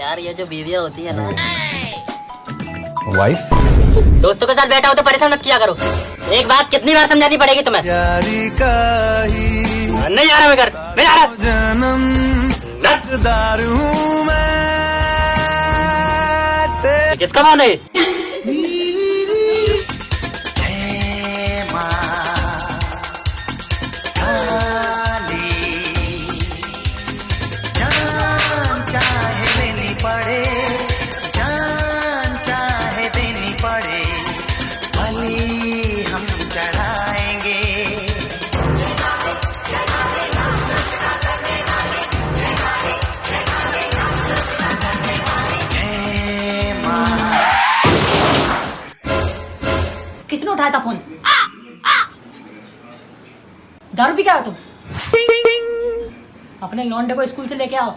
यार ये जो बीवियां होती है ना, वाइफ, दोस्तों के साथ बैठा हो तो परेशान मत किया करो। एक बात कितनी बार समझानी पड़ेगी तुम्हें? नहीं आ रहा मैं घर, नहीं आ रहा। किसका फोन है? किसने उठाया था फोन? दारू पी के आओ तुम। अपने लौंडे को स्कूल से लेके आओ।